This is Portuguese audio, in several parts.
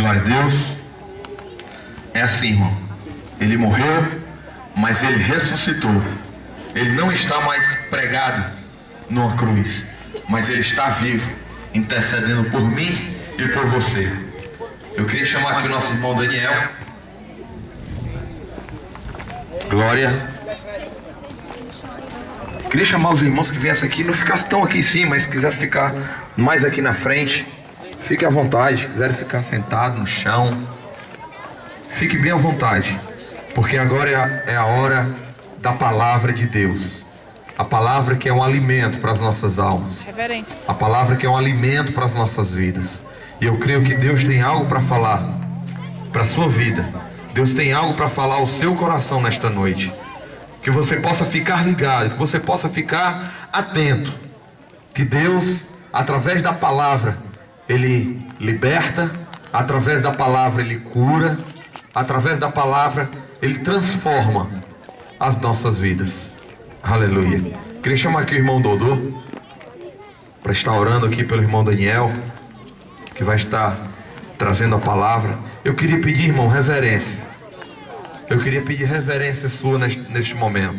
Glória a Deus. É assim, irmão. Ele morreu, mas ele ressuscitou. Ele não está mais pregado numa cruz, mas ele está vivo, intercedendo por mim e por você. Eu queria chamar aqui o nosso irmão Daniel. Glória. Queria chamar os irmãos que viessem aqui, não ficassem tão aqui em cima, mas se quiserem ficar mais aqui na frente, fique à vontade. Se quiserem ficar sentado no chão, fique bem à vontade, porque agora é a hora da palavra de Deus. A palavra que é um alimento para as nossas almas. Reverência. A palavra que é um alimento para as nossas vidas. E eu creio que Deus tem algo para falar para a sua vida. Deus tem algo para falar ao seu coração nesta noite. Que você possa ficar ligado, que você possa ficar atento. Que Deus, através da palavra, Ele liberta. Através da palavra, Ele cura. Através da palavra, Ele transforma as nossas vidas. Aleluia. Queria chamar aqui o irmão Dodô para estar orando aqui pelo irmão Daniel, que vai estar trazendo a palavra. Eu queria pedir, irmão, reverência. Eu queria pedir reverência sua neste momento.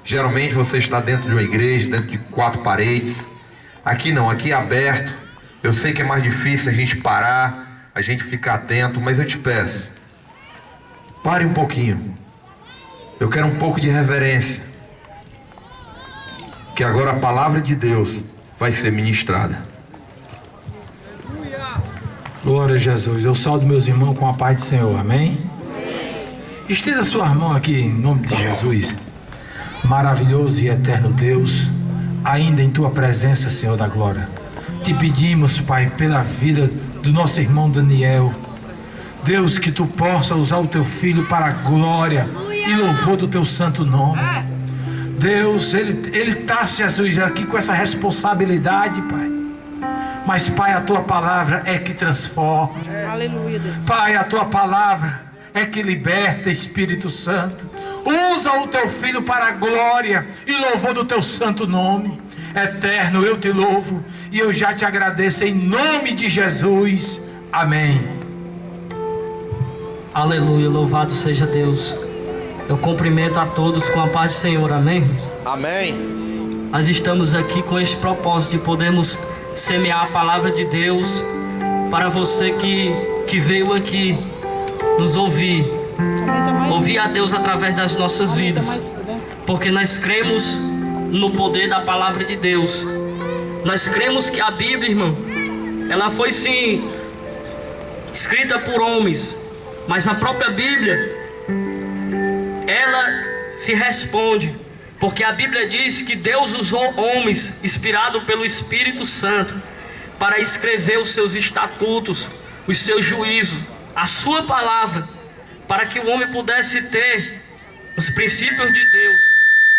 Geralmente você está dentro de uma igreja, dentro de 4 paredes. Aqui não, aqui é aberto. Eu sei que é mais difícil a gente parar, a gente ficar atento, mas eu te peço, pare um pouquinho. Eu quero um pouco de reverência. Que agora a palavra de Deus vai ser ministrada. Glória a Jesus. Eu saldo meus irmãos com a paz do Senhor. Amém? Estenda sua mão aqui em nome de Jesus. Maravilhoso e eterno Deus, ainda em tua presença, Senhor da glória, te pedimos, Pai, pela vida do nosso irmão Daniel. Deus, que tu possa usar o teu filho para a glória e louvor do teu santo nome. Deus, ele está, Jesus, aqui com essa responsabilidade, Pai. Mas, Pai, a tua palavra é que transforma. Aleluia, Deus. Pai, a tua palavra é que liberta, Espírito Santo. Usa o teu filho para a glória e louvor do teu santo nome. Eterno, eu te louvo e eu já te agradeço em nome de Jesus. Amém. Aleluia, louvado seja Deus. Eu cumprimento a todos com a paz do Senhor, amém? Amém. Nós estamos aqui com este propósito de podermos semear a palavra de Deus para você que veio aqui nos ouvir a Deus através das nossas vidas, porque nós cremos no poder da palavra de Deus. Nós cremos que a Bíblia, irmão, ela foi sim escrita por homens, mas a própria Bíblia, ela se responde, porque a Bíblia diz que Deus usou homens inspirados pelo Espírito Santo para escrever os seus estatutos, os seus juízos, a sua palavra, para que o homem pudesse ter os princípios de Deus,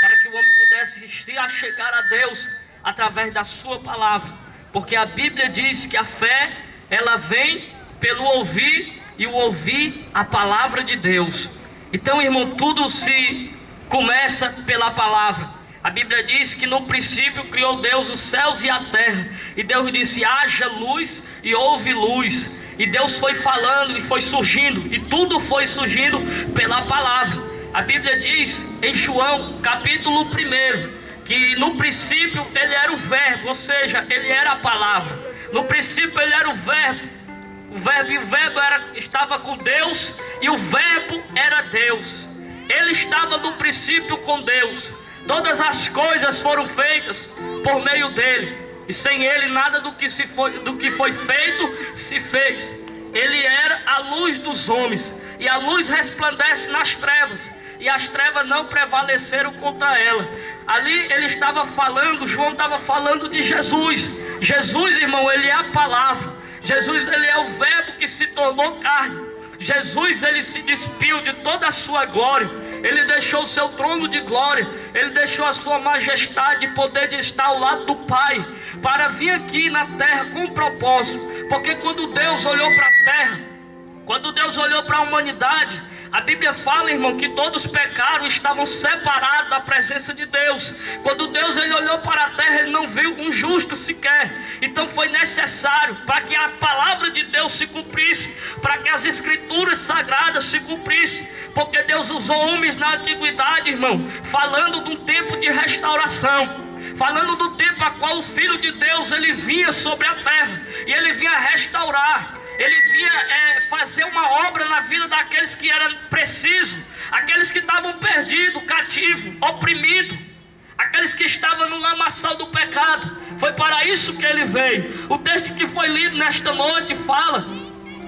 para que o homem pudesse se achegar a Deus através da sua palavra, porque a Bíblia diz que a fé, ela vem pelo ouvir e o ouvir a palavra de Deus. Então, irmão, tudo se começa pela palavra. A Bíblia diz que no princípio criou Deus os céus e a terra, e Deus disse: haja luz, e houve luz. E Deus foi falando e foi surgindo, e tudo foi surgindo pela palavra. A Bíblia diz em João capítulo 1 que no princípio ele era o verbo, ou seja, ele era a palavra. No princípio ele era o verbo, e o verbo estava com Deus, e o verbo era Deus. Ele estava no princípio com Deus. Todas as coisas foram feitas por meio dele, e sem ele nada do que foi feito se fez. Ele era a luz dos homens, e a luz resplandece nas trevas, e as trevas não prevaleceram contra ela. Ali ele estava falando, João estava falando de Jesus. Jesus, irmão, ele é a palavra. Jesus, ele é o verbo que se tornou carne. Jesus, ele se despiu de toda a sua glória. Ele deixou o seu trono de glória. Ele deixou a sua majestade e poder de estar ao lado do Pai, para vir aqui na terra com um propósito. Porque quando Deus olhou para a terra, quando Deus olhou para a humanidade, a Bíblia fala, irmão, que todos pecaram e estavam separados da presença de Deus. Quando Deus ele olhou para a terra, ele não viu um justo sequer. Então foi necessário, para que a palavra de Deus Deus se cumprisse, para que as escrituras sagradas se cumprissem. Porque Deus usou homens na antiguidade, irmão, falando de um tempo de restauração, falando do tempo a qual o Filho de Deus, ele vinha sobre a terra, e ele vinha restaurar, ele vinha fazer uma obra na vida daqueles que eram precisos, aqueles que estavam perdidos, cativos, oprimidos, aqueles que estavam no lamaçal do pecado. Foi para isso que ele veio. O texto que foi lido nesta noite fala,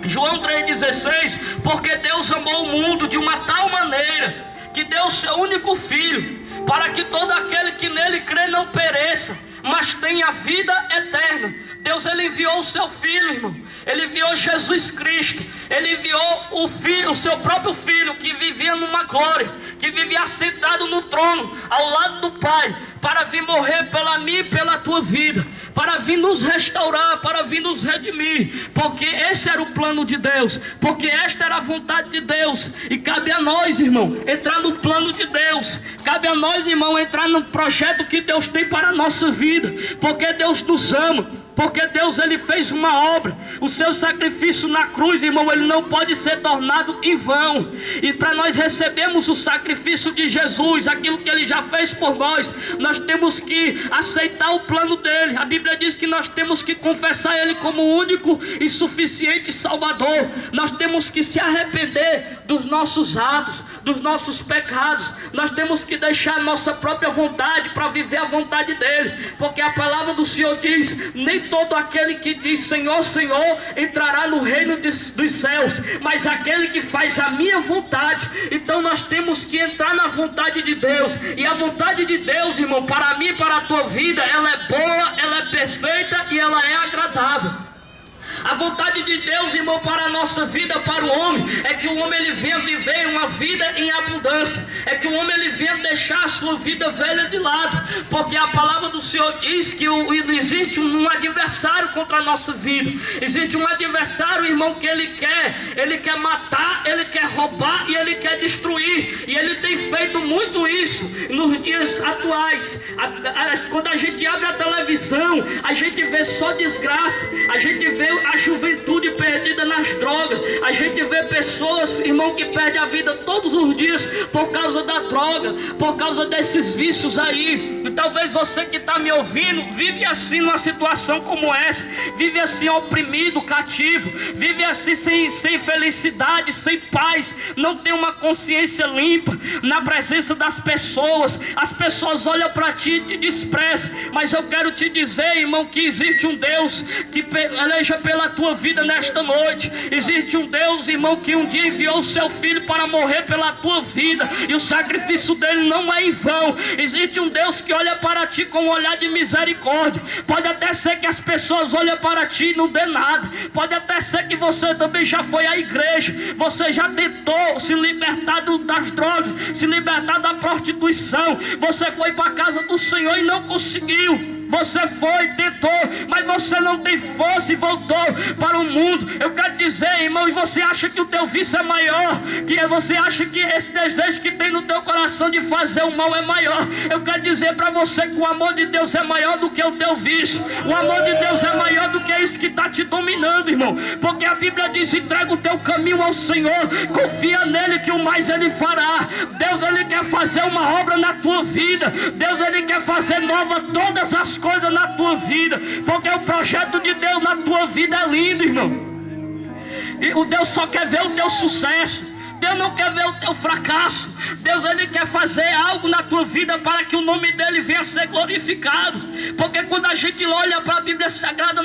João 3,16, porque Deus amou o mundo de uma tal maneira que deu o seu único filho, para que todo aquele que nele crê não pereça, mas tenha vida eterna. Deus, ele enviou o seu filho, irmão. Ele enviou Jesus Cristo. Ele enviou o filho, o seu próprio filho, que vivia numa glória, que vivia sentado no trono ao lado do Pai, para vir morrer pela mim e pela tua vida, para vir nos restaurar, para vir nos redimir, porque esse era o plano de Deus, porque esta era a vontade de Deus. E cabe a nós, irmão, entrar no plano de Deus. Cabe a nós, irmão, entrar no projeto que Deus tem para a nossa vida, porque Deus nos ama. Porque Deus, ele fez uma obra. O seu sacrifício na cruz, irmão, ele não pode ser tornado em vão. E para nós recebermos o sacrifício de Jesus, aquilo que ele já fez por nós, nós temos que aceitar o plano dele. A Bíblia diz que nós temos que confessar ele como o único e suficiente Salvador. Nós temos que se arrepender dos nossos atos, dos nossos pecados. Nós temos que deixar a nossa própria vontade para viver a vontade dele. Porque a palavra do Senhor diz: nem todo aquele que diz Senhor, Senhor entrará no reino dos céus, mas aquele que faz a minha vontade. Então nós temos que entrar na vontade de Deus. E a vontade de Deus, irmão, para mim e para a tua vida, ela é boa, ela é perfeita e ela é agradável. A vontade de Deus, irmão, para a nossa vida, para o homem, é que o homem ele venha viver uma vida em abundância, é que o homem ele venha deixar a sua vida velha de lado, porque a palavra do Senhor diz que existe um adversário contra a nossa vida. Existe um adversário, irmão, que ele quer matar, ele quer roubar e ele quer destruir, e ele tem feito muito isso nos dias atuais. Quando a gente abre a televisão, a gente vê só desgraça, a gente vê a juventude perdida nas drogas, a gente vê pessoas, irmão, que perdem a vida todos os dias por causa da droga, por causa desses vícios aí. E talvez você que está me ouvindo vive assim numa situação como essa, vive assim oprimido, cativo, vive assim sem felicidade, sem paz, não tem uma consciência limpa na presença das pessoas. As pessoas olham para ti e te desprezam, mas eu quero te dizer, irmão, que existe um Deus que peleja pela tua vida nesta noite. Existe um Deus, irmão, que um dia enviou o seu filho para morrer pela tua vida, e o sacrifício dele não é em vão. Existe um Deus que olha para ti com um olhar de misericórdia. Pode até ser que as pessoas olhem para ti e não dê nada, pode até ser que você também já foi à igreja, você já tentou se libertar das drogas, se libertar da prostituição, você foi para a casa do Senhor e não conseguiu. Você foi, tentou, mas você não tem força e voltou para o mundo. Eu quero dizer, irmão, e você acha que o teu vício é maior, que você acha que esse desejo que tem no teu coração de fazer o mal é maior. Eu quero dizer para você que o amor de Deus é maior do que o teu vício. O amor de Deus é maior do que isso que está te dominando, irmão. Porque a Bíblia diz: entrega o teu caminho ao Senhor, confia nele que o mais ele fará. Deus, ele quer fazer uma obra na tua vida. Deus, ele quer fazer nova todas as coisas na tua vida, porque o projeto de Deus na tua vida é lindo, irmão. E o Deus só quer ver o teu sucesso. Deus não quer ver o teu fracasso. Deus, ele quer fazer algo na tua vida para que o nome dele venha a ser glorificado. Porque quando a gente olha para a Bíblia Sagrada,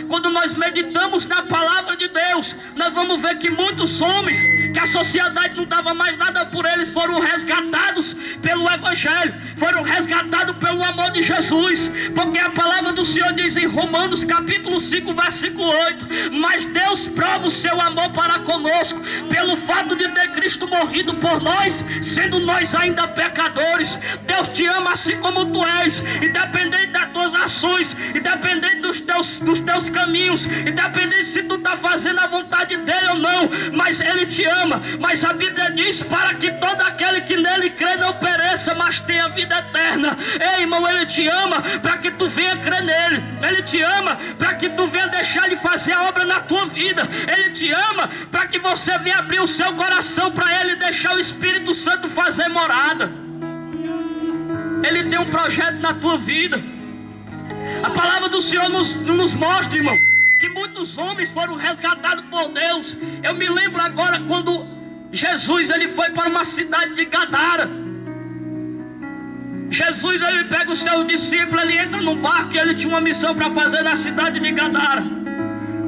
quando nós meditamos na palavra de Deus, nós vamos ver que muitos homens que a sociedade não dava mais nada por eles foram resgatados pelo Evangelho, foram resgatados pelo amor de Jesus. Porque a palavra do Senhor diz em Romanos capítulo 5 versículo 8: mas Deus prova o seu amor para conosco pelo fato de ter Cristo morrido por nós, sendo nós ainda pecadores. Deus te ama assim como tu és, independente das tuas orações, independente dos teus caminhos, independente se tu está fazendo a vontade dele ou não, mas ele te ama. Mas a Bíblia diz: para que todo aquele que nele crê não pereça, mas tenha vida eterna. Ei, irmão, ele te ama para que tu venha crer nele. Ele te ama para que tu venha deixar ele fazer a obra na tua vida. Ele te ama para que você venha abrir o seu coração para ele, deixar o Espírito Santo fazer morada. Ele tem um projeto na tua vida. A palavra do Senhor nos mostra, irmão, que muitos homens foram resgatados por Deus. Eu me lembro agora quando Jesus ele foi para uma cidade de Gadara. Jesus ele pega os seus discípulos, ele entra num barco e ele tinha uma missão para fazer na cidade de Gadara: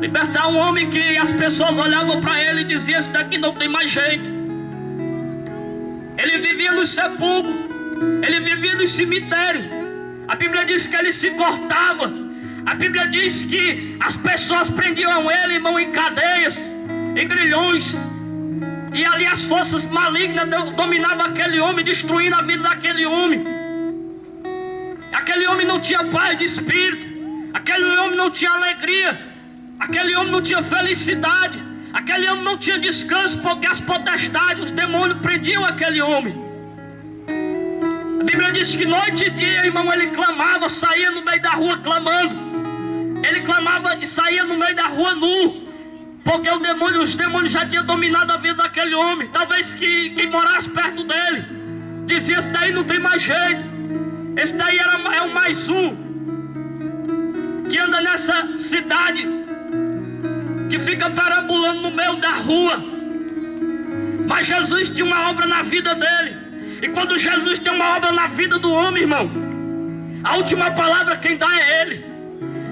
libertar um homem que as pessoas olhavam para ele e diziam: esse daqui não tem mais jeito. Ele vivia nos sepulcros, ele vivia no cemitério. A Bíblia diz que ele se cortava. A Bíblia diz que as pessoas prendiam ele, irmão, em cadeias, em grilhões. E ali as forças malignas dominavam aquele homem, destruindo a vida daquele homem. Aquele homem não tinha paz de espírito. Aquele homem não tinha alegria. Aquele homem não tinha felicidade. Aquele homem não tinha descanso, porque as potestades, os demônios prendiam aquele homem. A Bíblia diz que noite e dia, irmão, ele clamava, saía no meio da rua clamando. Ele clamava e saía no meio da rua nu, porque os demônios já tinham dominado a vida daquele homem. Talvez quem morasse perto dele dizia: esse daí não tem mais jeito. Esse daí é o mais um que anda nessa cidade, que fica perambulando no meio da rua. Mas Jesus tinha uma obra na vida dele. E quando Jesus tem uma obra na vida do homem, irmão, a última palavra quem dá é ele.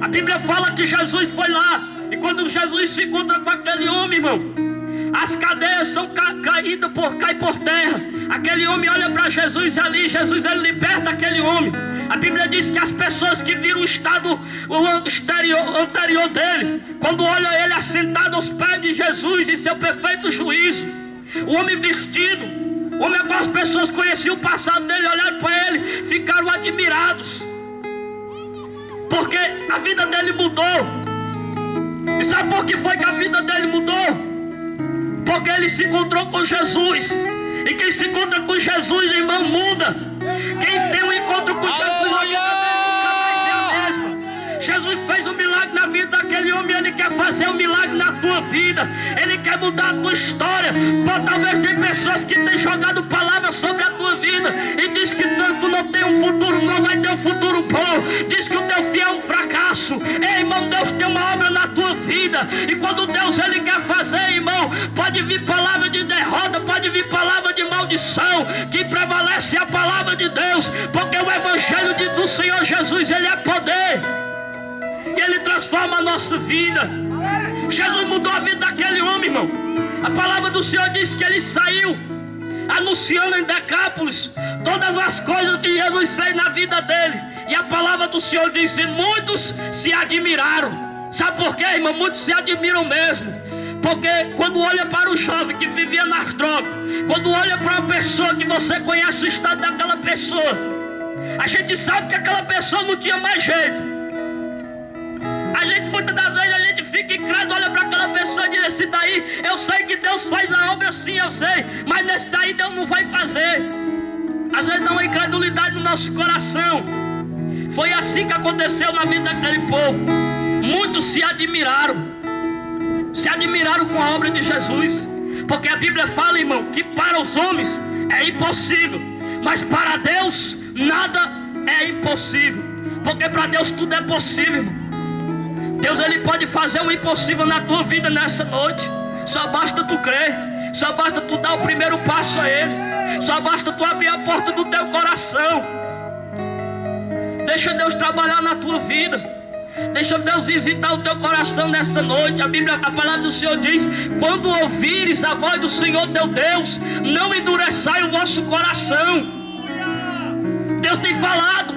A Bíblia fala que Jesus foi lá, e quando Jesus se encontra com aquele homem, irmão, as cadeias são caídas caem por terra. Aquele homem olha para Jesus ali, Jesus ele liberta aquele homem. A Bíblia diz que as pessoas que viram o estado anterior dele, quando olham ele assentado aos pés de Jesus em seu perfeito juízo, o homem vestido, o homem com as pessoas conheciam o passado dele, olharam para ele, ficaram admirados, porque a vida dele mudou. E sabe por que foi que a vida dele mudou? Porque ele se encontrou com Jesus. E quem se encontra com Jesus, irmão, muda. Quem tem um encontro com Jesus, a vida dele nunca mais é a mesma. Jesus fez um milagre na vida daquele homem. Ele quer fazer um milagre na tua vida. Ele quer mudar a tua história. Talvez tem pessoas que têm jogado palavras sobre a tua vida e diz que tu não tem um futuro, não vai ter um futuro bom. Diz que o teu filho é um fracasso. Ei, irmão, Deus tem uma obra na tua vida. E quando Deus ele quer fazer, irmão, pode vir palavra de derrota, pode vir palavra de maldição, que prevalece a palavra de Deus, porque o evangelho do Senhor Jesus, ele é poder. E ele transforma a nossa vida. Jesus mudou a vida daquele homem, irmão. A palavra do Senhor diz que ele saiu anunciando em Decápolis todas as coisas que Jesus fez na vida dele. E a palavra do Senhor diz que muitos se admiraram. Sabe por quê, irmão? Muitos se admiram mesmo. Porque quando olha para o jovem que vivia nas drogas, quando olha para uma pessoa que você conhece o estado daquela pessoa, a gente sabe que aquela pessoa não tinha mais jeito. A gente, muitas das vezes, a gente fica incrédulo, olha para aquela pessoa e diz: esse daí, eu sei que Deus faz a obra, sim, eu sei, mas nesse daí Deus não vai fazer. Às vezes dá uma incredulidade no nosso coração. Foi assim que aconteceu na vida daquele povo. Muitos se admiraram com a obra de Jesus, porque a Bíblia fala, irmão, que para os homens é impossível, mas para Deus nada é impossível, porque para Deus tudo é possível, irmão. Deus ele pode fazer o impossível na tua vida nessa noite. Só basta tu crer. Só basta tu dar o primeiro passo a Ele. Só basta tu abrir a porta do teu coração. Deixa Deus trabalhar na tua vida. Deixa Deus visitar o teu coração nessa noite. A palavra do Senhor diz: quando ouvires a voz do Senhor teu Deus, não endureçai o vosso coração. Deus tem falado.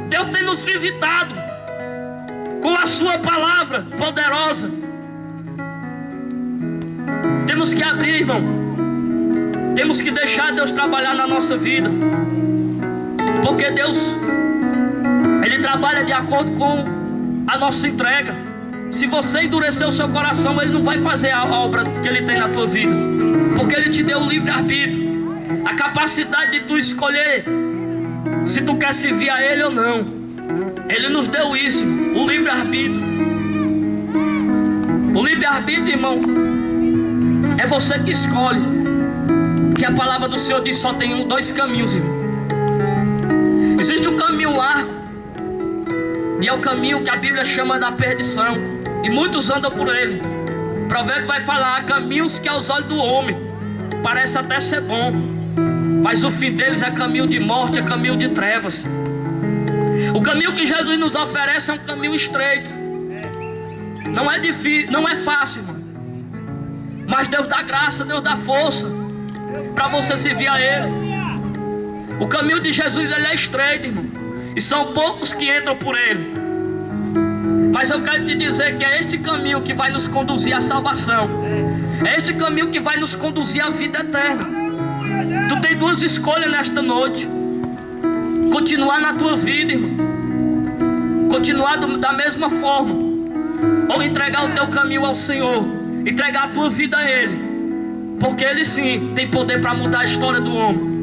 Deus tem nos visitado com a sua palavra poderosa. Temos que abrir, irmão. Temos que deixar Deus trabalhar na nossa vida, porque Deus ele Ele trabalha de acordo com a nossa entrega. Se você endurecer o seu coração, Ele não vai fazer a obra que Ele tem na tua vida, porque Ele te deu o livre-arbítrio, a capacidade de tu escolher se tu quer servir a Ele ou não. Ele nos deu isso, o livre-arbítrio. O livre-arbítrio, irmão, é você que escolhe. Porque a palavra do Senhor diz que só tem dois caminhos, irmão. Existe um caminho largo, e é o caminho que a Bíblia chama da perdição, e muitos andam por ele. O provérbio vai falar: há caminhos que aos olhos do homem parece até ser bom, mas o fim deles é caminho de morte, é caminho de trevas. O caminho que Jesus nos oferece é um caminho estreito. Não é difícil, não é fácil, irmão. Mas Deus dá graça, Deus dá força para você servir a Ele. O caminho de Jesus, ele é estreito, irmão, e são poucos que entram por ele. Mas eu quero te dizer que é este caminho que vai nos conduzir à salvação. É este caminho que vai nos conduzir à vida eterna. Tu tem duas escolhas nesta noite: continuar na tua vida, irmão, continuar da mesma forma, ou entregar o teu caminho ao Senhor, entregar a tua vida a Ele, porque Ele sim tem poder para mudar a história do homem.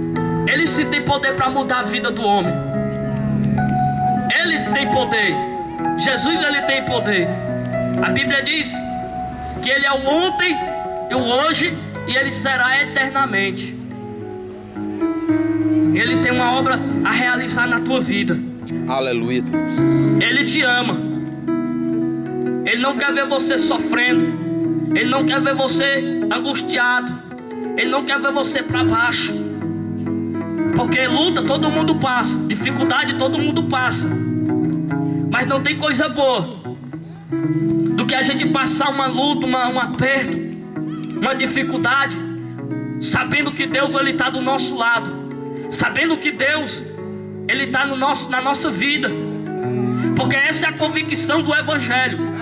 Ele sim tem poder para mudar a vida do homem. Ele tem poder. Jesus, ele tem poder. A Bíblia diz que Ele é o ontem, o hoje, e Ele será eternamente. Ele tem uma obra a realizar na tua vida. Aleluia. Ele te ama. Ele não quer ver você sofrendo. Ele não quer ver você angustiado. Ele não quer ver você para baixo. Porque luta todo mundo passa, dificuldade todo mundo passa, mas não tem coisa boa do que a gente passar uma luta, um aperto, uma dificuldade, sabendo que Deus ele está do nosso lado, sabendo que Deus ele está na nossa vida, porque essa é a convicção do Evangelho.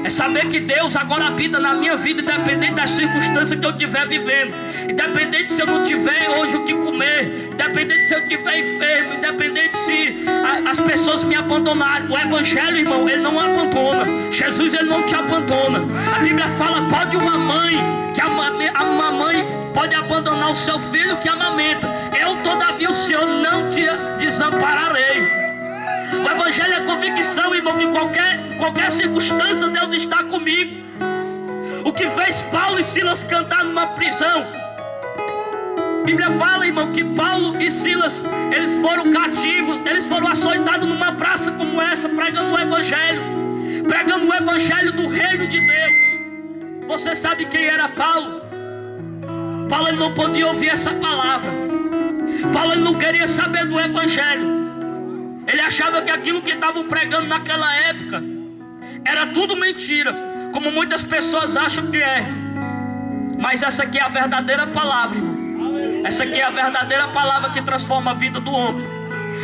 É saber que Deus agora habita na minha vida, independente das circunstâncias que eu estiver vivendo, independente se eu não tiver hoje o que comer, independente se eu estiver enfermo, independente se as pessoas me abandonarem. O Evangelho, irmão, ele não abandona. Jesus, ele não te abandona. A Bíblia fala: pode uma mãe, que uma mãe pode abandonar o seu filho que amamenta, eu todavia o Senhor não te desampararei. O Evangelho é convicção, irmão, que qualquer circunstância Deus está comigo. O que fez Paulo e Silas cantar numa prisão, a Bíblia fala, irmão, que Paulo e Silas, eles foram cativos, eles foram açoitados numa praça como essa, pregando o Evangelho do reino de Deus. Você sabe quem era Paulo? Paulo, ele não podia ouvir essa palavra. Paulo, ele não queria saber do Evangelho. Ele achava que aquilo que estavam pregando naquela época era tudo mentira, como muitas pessoas acham que é. Mas essa aqui é a verdadeira palavra, irmão. Essa aqui é a verdadeira palavra que transforma a vida do homem.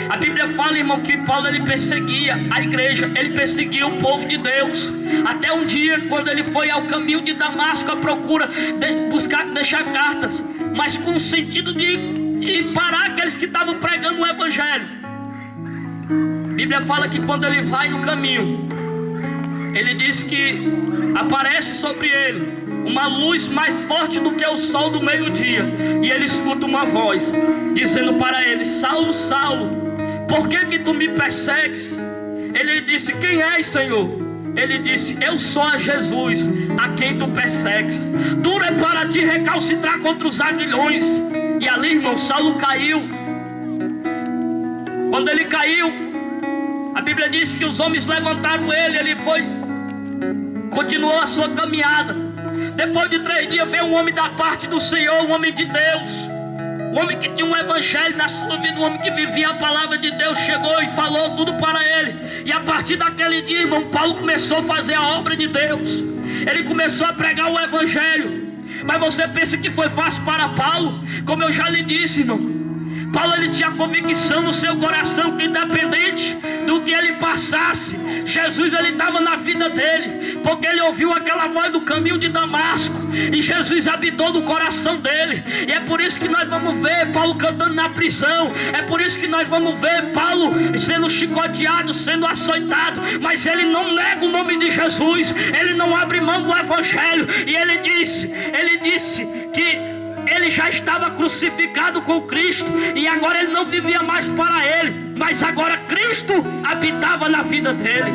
A Bíblia fala, irmão, que Paulo ele perseguia a igreja, ele perseguia o povo de Deus, até um dia quando ele foi ao caminho de Damasco à procura de deixar cartas, mas com o sentido de parar aqueles que estavam pregando o Evangelho. A Bíblia fala que quando ele vai no caminho, ele diz que aparece sobre ele uma luz mais forte do que o sol do meio-dia, e ele escuta uma voz dizendo para ele: Saulo, Saulo, por que tu me persegues? Ele disse: quem és, Senhor? Ele disse: eu sou a Jesus, a quem tu persegues. Duro é para ti recalcitrar contra os aguilhões. E ali, irmão, Saulo caiu. Quando ele caiu, a Bíblia diz que os homens levantaram ele, ele foi, continuou a sua caminhada. Depois de 3 dias veio um homem da parte do Senhor, um homem de Deus, um homem que tinha um evangelho na sua vida, um homem que vivia a palavra de Deus, chegou e falou tudo para ele. E a partir daquele dia, irmão, Paulo começou a fazer a obra de Deus. Ele começou a pregar o evangelho. Mas você pensa que foi fácil para Paulo? Como eu já lhe disse, irmão, Paulo ele tinha convicção no seu coração que independente do que ele passasse, Jesus, ele estava na vida dele, porque ele ouviu aquela voz do caminho de Damasco, e Jesus habitou no coração dele. E é por isso que nós vamos ver Paulo cantando na prisão, é por isso que nós vamos ver Paulo sendo chicoteado, sendo açoitado, mas ele não nega o nome de Jesus, ele não abre mão do evangelho. E ele disse que ele já estava crucificado com Cristo, e agora ele não vivia mais para ele, mas agora Cristo habitava na vida dele.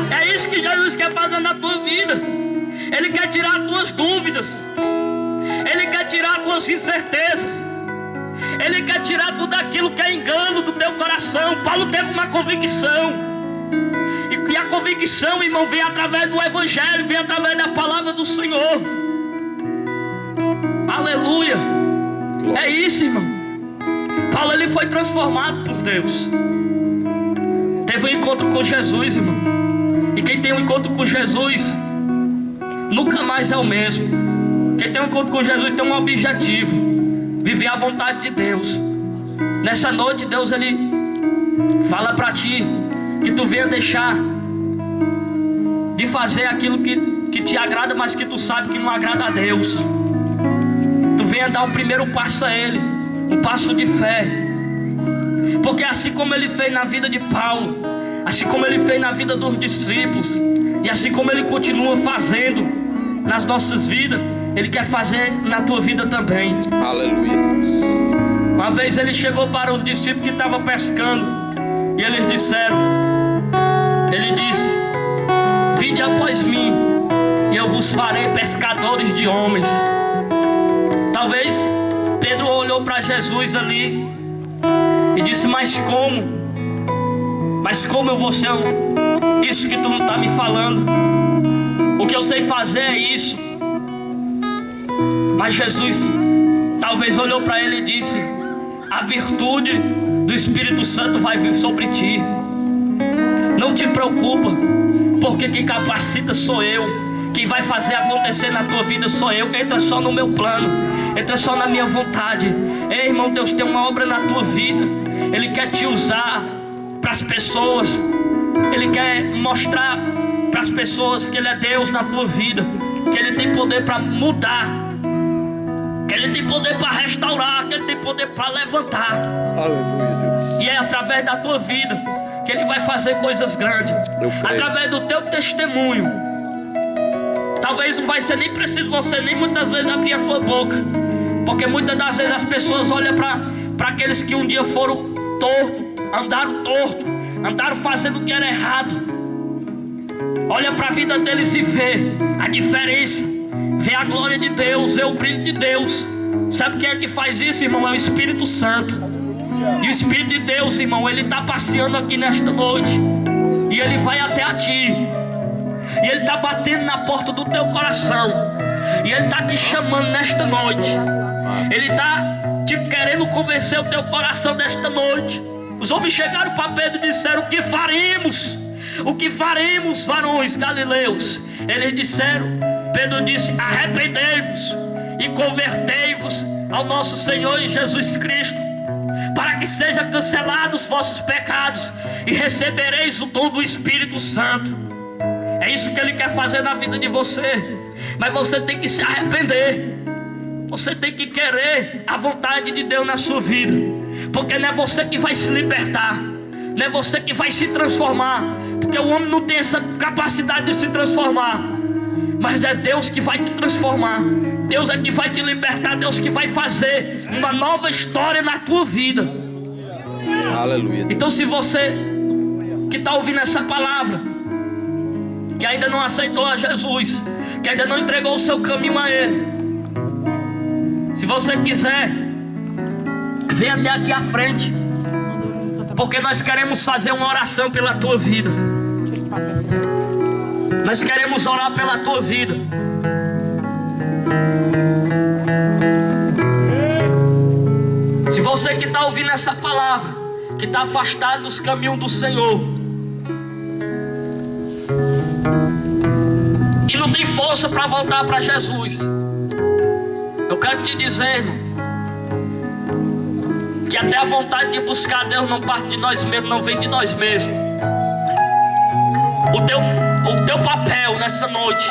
É isso que Jesus quer fazer na tua vida. Ele quer tirar as tuas dúvidas, ele quer tirar as tuas incertezas, ele quer tirar tudo aquilo que é engano do teu coração. Paulo teve uma convicção, e a convicção, irmão, vem através do evangelho, vem através da palavra do Senhor. Aleluia. É isso, irmão. Paulo, ele foi transformado por Deus. Teve um encontro com Jesus, irmão. E quem tem um encontro com Jesus nunca mais é o mesmo. Quem tem um encontro com Jesus tem um objetivo: viver a vontade de Deus. Nessa noite, Deus, ele fala para ti que tu venha deixar de fazer aquilo que te agrada, mas que tu sabe que não agrada a Deus. Tu venha dar o primeiro passo a Ele, um passo de fé. Porque assim como Ele fez na vida de Paulo, assim como Ele fez na vida dos discípulos, e assim como Ele continua fazendo nas nossas vidas, Ele quer fazer na tua vida também. Aleluia, Deus. Uma vez Ele chegou para os discípulos que estavam pescando, e eles disseram, Ele disse: vinde após mim, e eu vos farei pescadores de homens. Talvez Pedro olhou para Jesus ali e disse: mas como eu vou ser isso que tu não está me falando? O que eu sei fazer é isso. Mas Jesus talvez olhou para ele e disse: a virtude do Espírito Santo vai vir sobre ti. Não te preocupa, porque quem capacita sou eu. Quem vai fazer acontecer na tua vida sou eu. Entra só no meu plano, entra só na minha vontade. Ei, irmão, Deus tem uma obra na tua vida. Ele quer te usar para as pessoas. Ele quer mostrar para as pessoas que Ele é Deus na tua vida, que Ele tem poder para mudar, que Ele tem poder para restaurar, que Ele tem poder para levantar. Aleluia, Deus. E é através da tua vida que Ele vai fazer coisas grandes. Através do teu testemunho. Talvez não vai ser nem preciso você nem muitas vezes abrir a tua boca, porque muitas das vezes as pessoas olham para aqueles que um dia foram torto, andaram fazendo o que era errado. Olha para a vida deles e vê a diferença, vê a glória de Deus, vê o brilho de Deus. Sabe quem é que faz isso, irmão? É o Espírito Santo. E o Espírito de Deus, irmão, ele está passeando aqui nesta noite, e ele vai até a ti, e ele está batendo na porta do teu coração, e ele está te chamando nesta noite. Ele está te querendo convencer o teu coração nesta noite. Os homens chegaram para Pedro e disseram: o que faremos? O que faremos, varões galileus? Eles disseram, Pedro disse: arrependei-vos e convertei-vos ao nosso Senhor Jesus Cristo, para que sejam cancelados os vossos pecados, e recebereis o dom do Espírito Santo. É isso que Ele quer fazer na vida de você. Mas você tem que se arrepender. Você tem que querer a vontade de Deus na sua vida, porque não é você que vai se libertar, não é você que vai se transformar, porque o homem não tem essa capacidade de se transformar, mas é Deus que vai te transformar. Deus é que vai te libertar. Deus que vai fazer uma nova história na tua vida. Aleluia. Então, se você que está ouvindo essa palavra, que ainda não aceitou a Jesus, que ainda não entregou o seu caminho a Ele, se você quiser, vem até aqui à frente, porque nós queremos fazer uma oração pela tua vida. Nós queremos orar pela tua vida. Se você que está ouvindo essa palavra, que está afastado dos caminhos do Senhor, e não tem força para voltar para Jesus, eu quero te dizer, irmão, que até a vontade de buscar Deus não parte de nós mesmos, não vem de nós mesmos. O teu papel nessa noite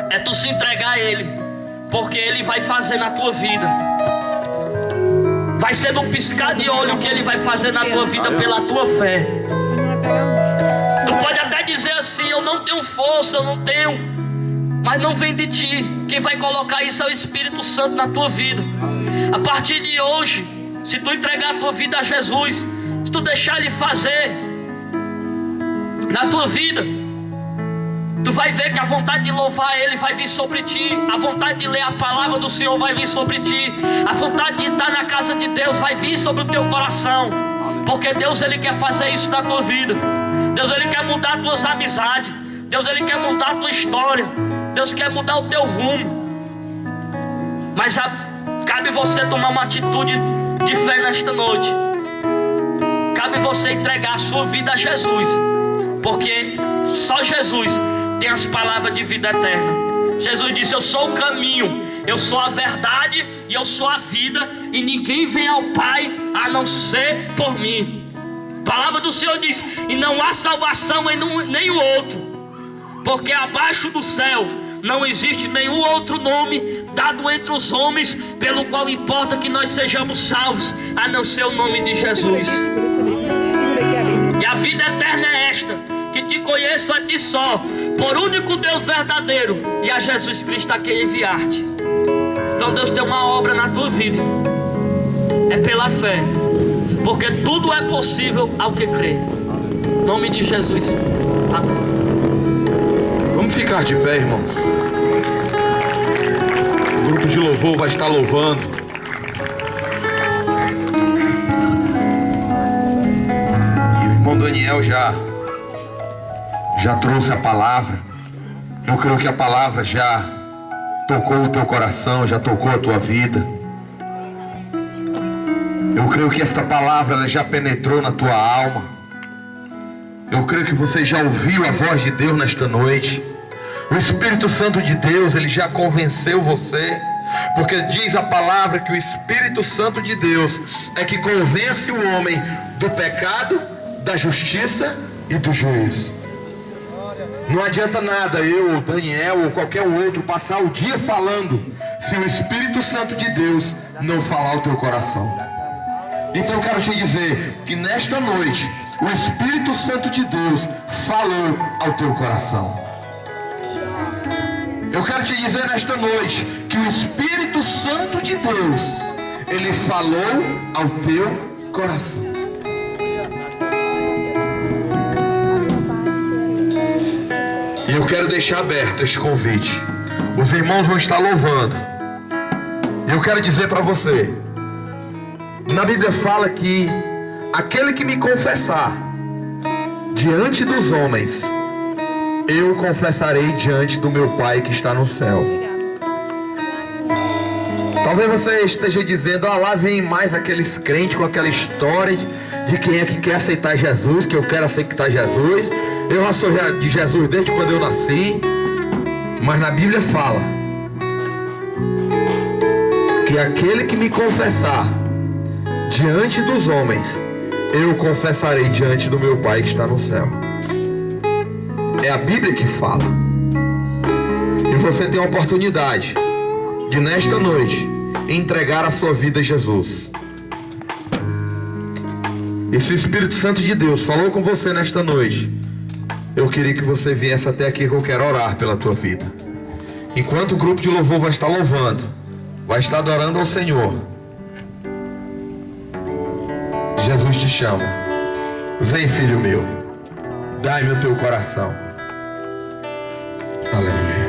é tu se entregar a Ele, porque Ele vai fazer na tua vida. Vai ser num piscar de olho que Ele vai fazer na tua vida pela tua fé. Tu pode até dizer assim: eu não tenho força, eu não tenho, mas não vem de ti. Quem vai colocar isso é o Espírito Santo na tua vida. A partir de hoje, se tu entregar a tua vida a Jesus, se tu deixar Ele fazer na tua vida, tu vai ver que a vontade de louvar Ele vai vir sobre ti. A vontade de ler a palavra do Senhor vai vir sobre ti. A vontade de estar na casa de Deus vai vir sobre o teu coração. Porque Deus, Ele quer fazer isso na tua vida. Deus, Ele quer mudar as tuas amizades. Deus, Ele quer mudar a tua história. Deus quer mudar o teu rumo. Mas cabe você tomar uma atitude de fé nesta noite. Cabe você entregar a sua vida a Jesus. Porque só Jesus tem as palavras de vida eterna. Jesus disse: eu sou o caminho, eu sou a verdade e eu sou a vida, e ninguém vem ao Pai a não ser por mim. A palavra do Senhor diz: e não há salvação em nenhum outro, porque abaixo do céu não existe nenhum outro nome dado entre os homens pelo qual importa que nós sejamos salvos, a não ser o nome de Jesus. E a vida eterna é esta: que te conheço a ti só, por único Deus verdadeiro, e a Jesus Cristo a quem enviar-te. Então Deus tem uma obra na tua vida. É pela fé, porque tudo é possível ao que crê. Em nome de Jesus. Amém. Vamos ficar de pé, irmãos. O grupo de louvor vai estar louvando. E o irmão Daniel já trouxe a palavra. Eu creio que a palavra já tocou o teu coração, já tocou a tua vida. Eu creio que esta palavra ela já penetrou na tua alma. Eu creio que você já ouviu a voz de Deus nesta noite. O Espírito Santo de Deus, ele já convenceu você. Porque diz a palavra que o Espírito Santo de Deus é que convence o homem do pecado, da justiça e do juízo. Não adianta nada eu, ou Daniel, ou qualquer outro passar o dia falando, se o Espírito Santo de Deus não falar o teu coração. Então eu quero te dizer que nesta noite o Espírito Santo de Deus falou ao teu coração. Eu quero te dizer nesta noite que o Espírito Santo de Deus, ele falou ao teu coração. E eu quero deixar aberto este convite. Os irmãos vão estar louvando. E eu quero dizer para você, na Bíblia fala que aquele que me confessar diante dos homens, eu confessarei diante do meu Pai que está no céu. Talvez você esteja dizendo: lá vem mais aqueles crentes com aquela história de quem é que quer aceitar Jesus, que eu quero aceitar Jesus. Eu já sou de Jesus desde quando eu nasci. Mas na Bíblia fala que aquele que me confessar diante dos homens, eu confessarei diante do meu Pai que está no céu. É a Bíblia que fala. E você tem a oportunidade de nesta noite entregar a sua vida a Jesus. E se o Espírito Santo de Deus falou com você nesta noite, eu queria que você viesse até aqui, que eu quero orar pela tua vida. Enquanto o grupo de louvor vai estar louvando, vai estar adorando ao Senhor, Jesus te chama. Vem, filho meu, dai-me o teu coração. Aleluia.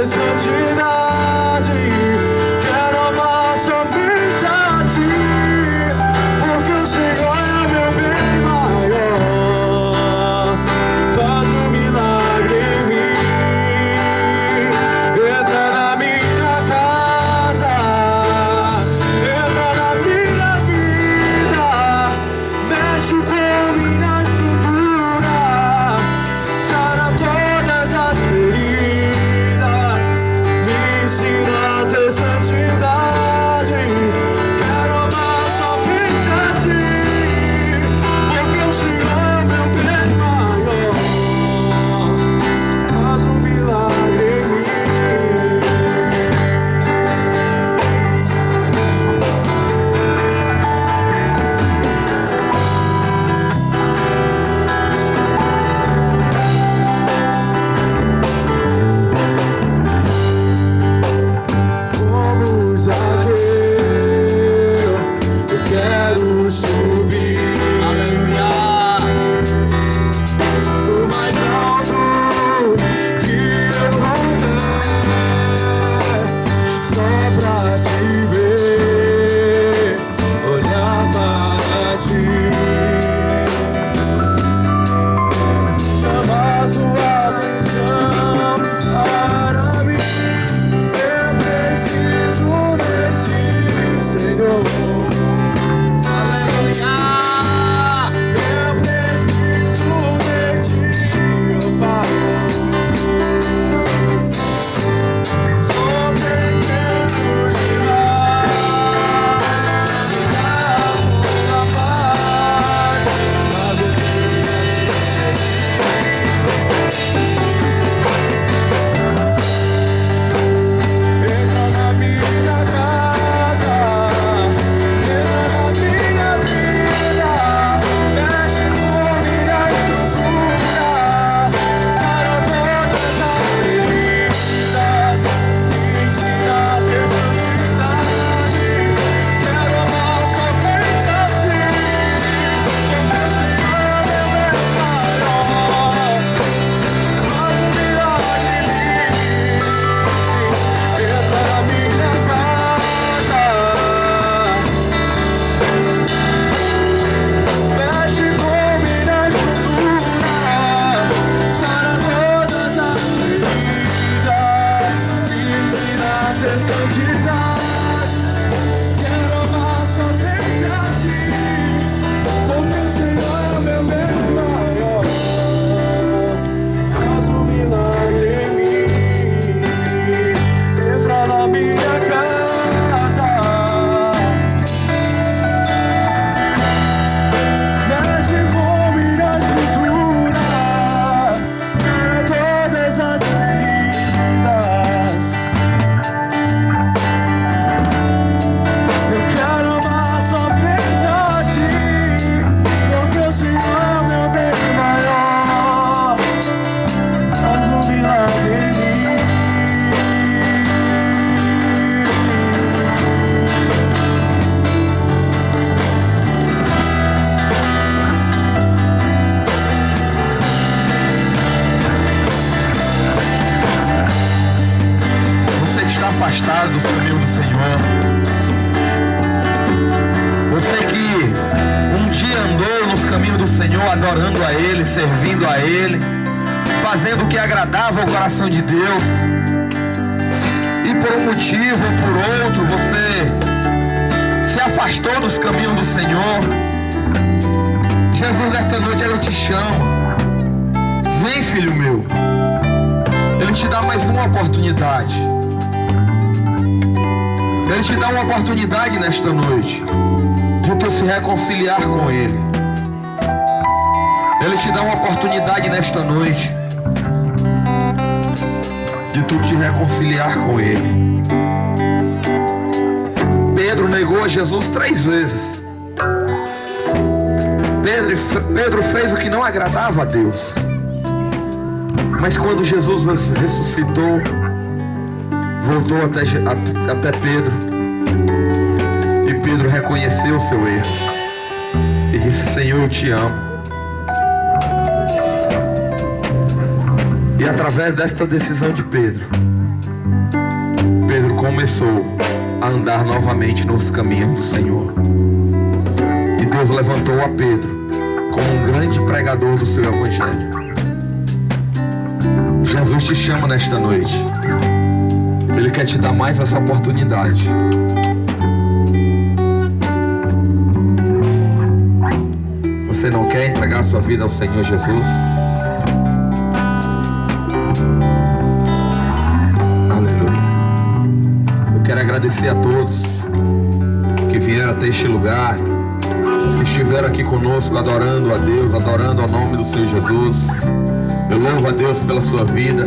Santidade. afastado dos caminhos do Senhor. Você que um dia andou nos caminhos do Senhor, adorando a Ele, servindo a Ele, fazendo o que agradava ao coração de Deus, e por um motivo ou por outro você se afastou dos caminhos do Senhor. Jesus, esta noite Ele te chama. Vem, filho meu. Ele te dá mais uma oportunidade. Ele te dá uma oportunidade nesta noite de tu se reconciliar com Ele. Ele te dá uma oportunidade nesta noite de tu te reconciliar com Ele. Pedro negou a Jesus 3 vezes. Pedro fez o que não agradava a Deus. Mas quando Jesus ressuscitou, voltou até Pedro, e Pedro reconheceu o seu erro e disse: Senhor, eu te amo. E através desta decisão de Pedro, Pedro começou a andar novamente nos caminhos do Senhor. E Deus levantou a Pedro como um grande pregador do seu evangelho. Jesus te chama nesta noite. Ele quer te dar mais essa oportunidade. Você não quer entregar a sua vida ao Senhor Jesus? Aleluia. Eu quero agradecer a todos que vieram até este lugar, que estiveram aqui conosco adorando a Deus, adorando ao nome do Senhor Jesus. Eu louvo a Deus pela sua vida.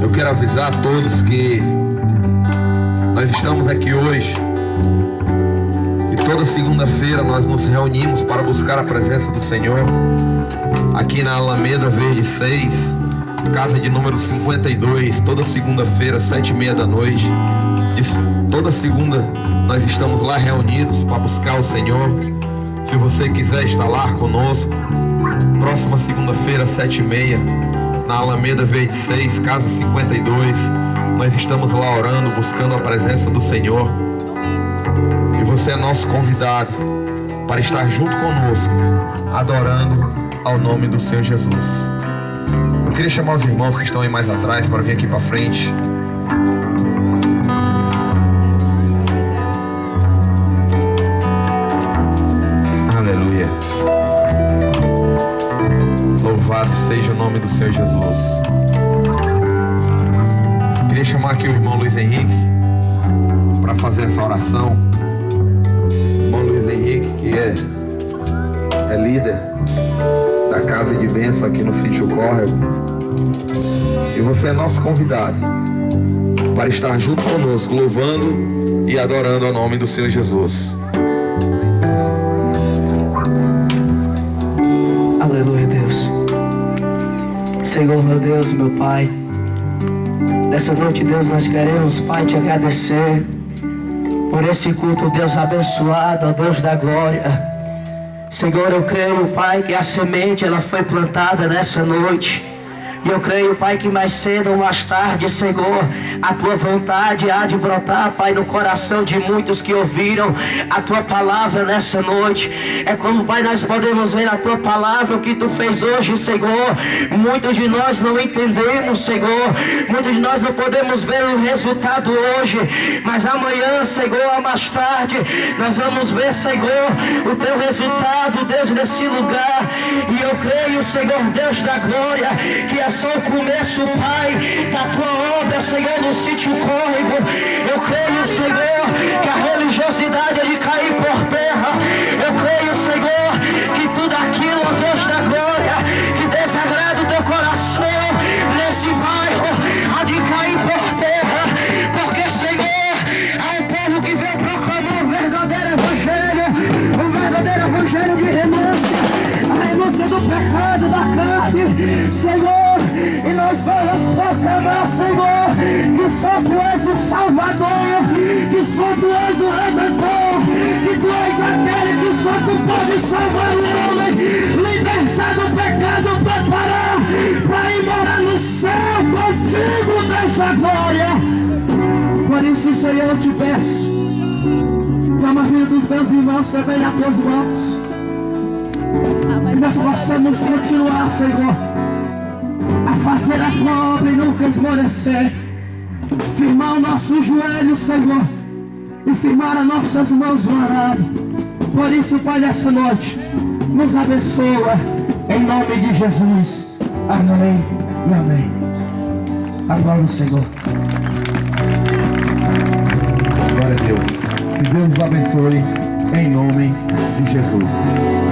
Eu quero avisar a todos que nós estamos aqui hoje e toda segunda-feira nós nos reunimos para buscar a presença do Senhor aqui na Alameda Verde 6, casa de número 52, toda segunda-feira, 7h30 da noite. E toda segunda nós estamos lá reunidos para buscar o Senhor. Se você quiser estar lá conosco, próxima segunda-feira, 7h30, na Alameda Verde 6, casa 52, nós estamos lá orando, buscando a presença do Senhor. E você é nosso convidado para estar junto conosco, adorando ao nome do Senhor Jesus. Eu queria chamar os irmãos que estão aí mais atrás para vir aqui para frente. Aleluia. Louvado seja o nome do Senhor Jesus. Queria chamar aqui o irmão Luiz Henrique para fazer essa oração. Irmão Luiz Henrique, que é líder da Casa de Bênção aqui no Sítio Córrego. E você é nosso convidado para estar junto conosco, louvando e adorando ao nome do Senhor Jesus. Aleluia, Deus. Senhor, meu Deus, meu Pai, nessa noite, Deus, nós queremos, Pai, te agradecer por esse culto, Deus abençoado, ó Deus da glória. Senhor, eu creio, Pai, que a semente ela foi plantada nessa noite. E eu creio, Pai, que mais cedo ou mais tarde, Senhor, a Tua vontade há de brotar, Pai, no coração de muitos que ouviram a Tua palavra nessa noite. É como, Pai, nós podemos ver na Tua palavra o que Tu fez hoje, Senhor. Muitos de nós não entendemos, Senhor. Muitos de nós não podemos ver o resultado hoje. Mas amanhã, Senhor, a mais tarde, nós vamos ver, Senhor, o Teu resultado, Deus, nesse lugar. E eu creio, Senhor, Deus da glória, que é só o começo, Pai, da Tua obra, Senhor, no Sítio Córrego. Eu creio, Senhor, que a religiosidade é de cair por terra. Eu creio, Senhor, que tudo aquilo, ó Deus da glória, que desagrada o Teu coração nesse bairro, há de cair por terra. Porque, Senhor, há um povo que vem proclamar o verdadeiro evangelho de renúncia, a renúncia do pecado, da carne, Senhor. E nós vamos proclamar, Senhor, que só Tu és o Salvador, que só Tu és o Redentor, que Tu és aquele que só Tu pode salvar o homem, libertar do pecado, preparar para ir morar no céu contigo, Deus da glória. Por isso, Senhor, eu te peço, toma a vida dos meus irmãos também nas tuas mãos. Que nós possamos continuar, Senhor, a fazer a tua obra e nunca esmorecer. Firmar o nosso joelho, Senhor, e firmar as nossas mãos no arado. Por isso, Pai, nessa noite, nos abençoa, em nome de Jesus. Amém e amém. Aplauda o Senhor. Glória a Deus. Que Deus os abençoe em nome de Jesus.